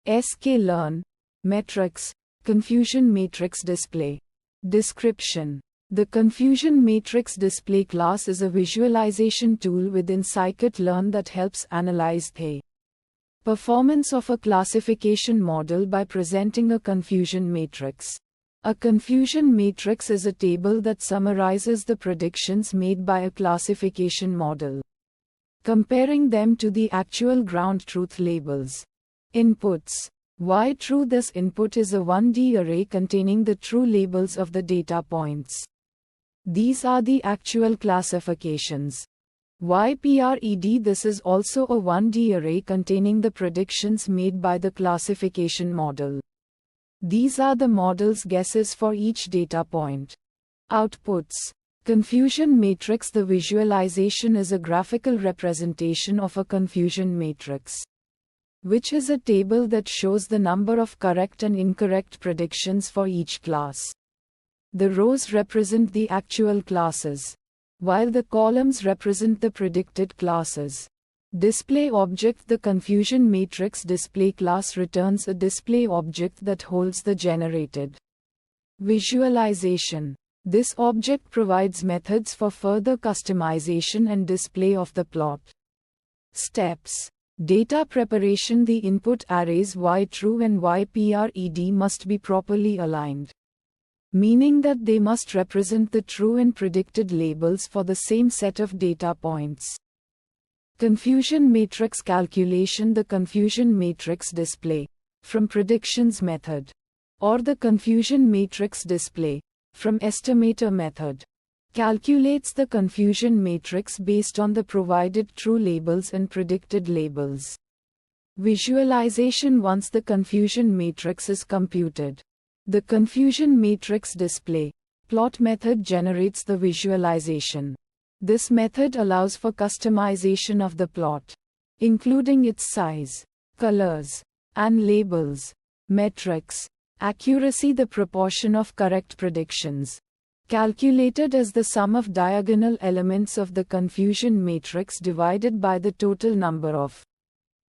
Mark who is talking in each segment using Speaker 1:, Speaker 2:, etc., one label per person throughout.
Speaker 1: sklearnmetricsConfusionMatrixDisplay. Description: the ConfusionMatrixDisplay class is a visualization tool within scikit-learn that helps analyze the performance of a classification model by presenting a confusion matrix. A confusion matrix is a table that summarizes the predictions made by a classification model, comparing them to the actual ground truth labels. Inputs: Y true. This input is a 1D array containing the true labels of the data points. These are the actual classifications. YPRED. This is also a 1D array containing the predictions made by the classification model. These are the model's guesses for each data point. Outputs: confusion matrix. The visualization is a graphical representation of a confusion matrix, which is a table that shows the number of correct and incorrect predictions for each class. The rows represent the actual classes, while the columns represent the predicted classes. Display object: the confusion matrix display class returns a display object that holds the generated visualization. This object provides methods for further customization and display of the plot. Steps: data preparation. The input arrays Y true and YPRED must be properly aligned, meaning that they must represent the true and predicted labels for the same set of data points. Confusion matrix calculation: the confusion matrix display from predictions method, or the confusion matrix display from estimator method, calculates the confusion matrix based on the provided true labels and predicted labels. Visualization: once the confusion matrix is computed, the confusion matrix display plot method generates the visualization. This method allows for customization of the plot, including its size, colors, and labels. Metrics: accuracy: the proportion of correct predictions, calculated as the sum of diagonal elements of the confusion matrix divided by the total number of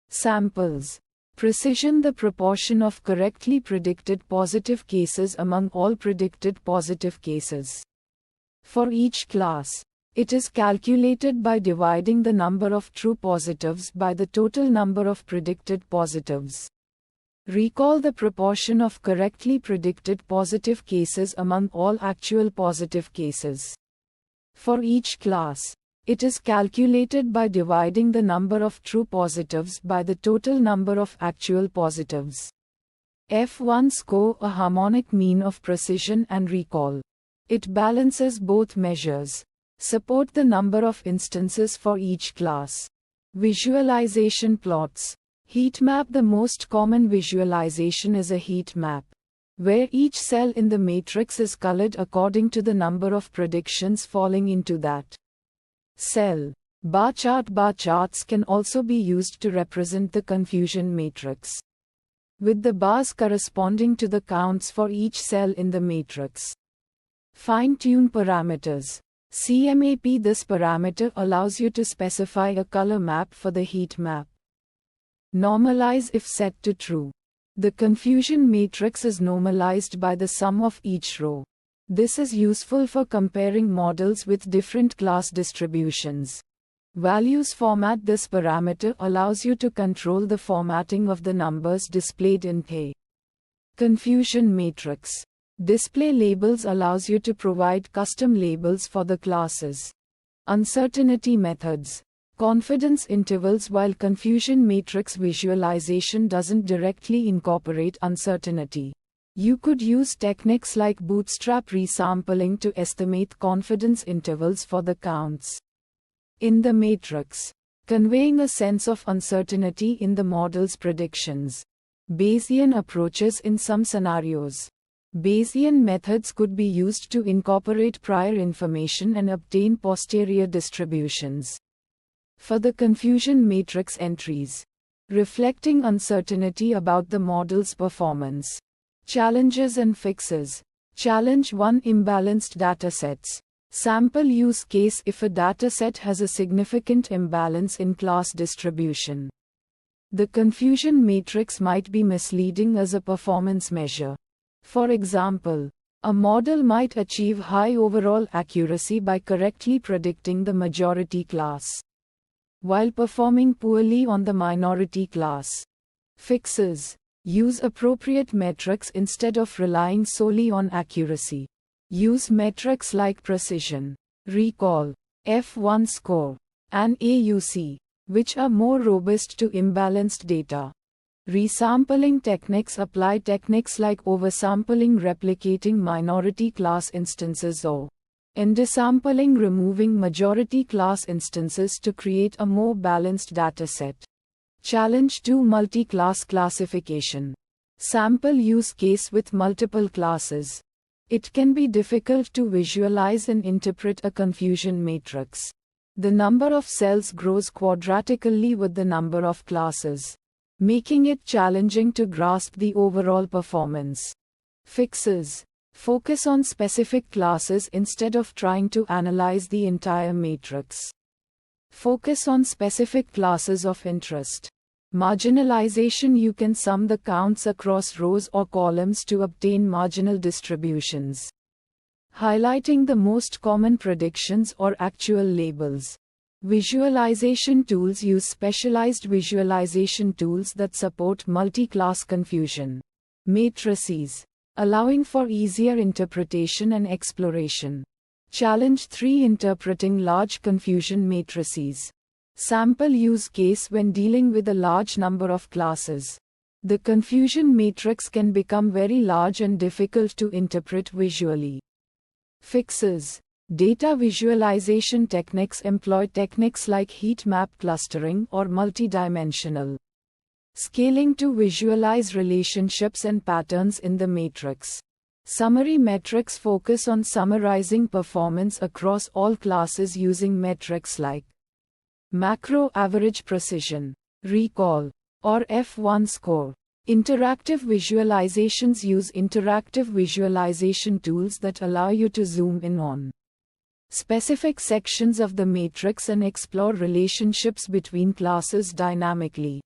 Speaker 1: samples. Precision: the proportion of correctly predicted positive cases among all predicted positive cases. For each class, it is calculated by dividing the number of true positives by the total number of predicted positives. Recall: the proportion of correctly predicted positive cases among all actual positive cases. For each class, it is calculated by dividing the number of true positives by the total number of actual positives. F1 score: a harmonic mean of precision and recall. It balances both measures. Support: the number of instances for each class. Visualization plots. Heat map: the most common visualization is a heat map, where each cell in the matrix is colored according to the number of predictions falling into that cell. Bar chart: bar charts can also be used to represent the confusion matrix, with the bars corresponding to the counts for each cell in the matrix. Fine-tune parameters. CMAP: this parameter allows you to specify a color map for the heat map. Normalize: if set to true, the confusion matrix is normalized by the sum of each row. This is useful for comparing models with different class distributions. Values format: this parameter allows you to control the formatting of the numbers displayed in the confusion matrix. Display labels allows you to provide custom labels for the classes. Uncertainty methods. Confidence intervals: while confusion matrix visualization doesn't directly incorporate uncertainty, you could use techniques like bootstrap resampling to estimate confidence intervals for the counts in the matrix, conveying a sense of uncertainty in the model's predictions. Bayesian approaches: in some scenarios, Bayesian methods could be used to incorporate prior information and obtain posterior distributions for the confusion matrix entries, reflecting uncertainty about the model's performance. Challenges and fixes. Challenge 1: imbalanced datasets. Sample use case: if a dataset has a significant imbalance in class distribution, The confusion matrix might be misleading as a performance measure. For example, a model might achieve high overall accuracy by correctly predicting the majority class, while performing poorly on the minority class. Fixes: use appropriate metrics instead of relying solely on accuracy. Use metrics like precision, recall, F1 score, and AUC, which are more robust to imbalanced data. Resampling techniques: apply techniques like oversampling, replicating minority class instances, or undersampling, removing majority class instances to create a more balanced dataset. Challenge 2: multi-class classification. Sample use case with multiple classes. It can be difficult to visualize and interpret a confusion matrix. The number of cells grows quadratically with the number of classes, making it challenging to grasp the overall performance. Fixes: focus on specific classes instead of trying to analyze the entire matrix. Focus on specific classes of interest. Marginalization: you can sum the counts across rows or columns to obtain marginal distributions. Highlighting the most common predictions or actual labels. Visualization tools: use specialized visualization tools that support multi-class confusion matrices, allowing for easier interpretation and exploration. Challenge 3: interpreting large confusion matrices. Sample use case: when dealing with a large number of classes, the confusion matrix can become very large and difficult to interpret visually. Fixes: data visualization techniques. Employ techniques like heat map clustering or multidimensional scaling to visualize relationships and patterns in the matrix. Summary metrics: focus on summarizing performance across all classes using metrics like macro average, precision, recall, or F1 score. Interactive visualizations: use interactive visualization tools that allow you to zoom in on specific sections of the matrix and explore relationships between classes dynamically.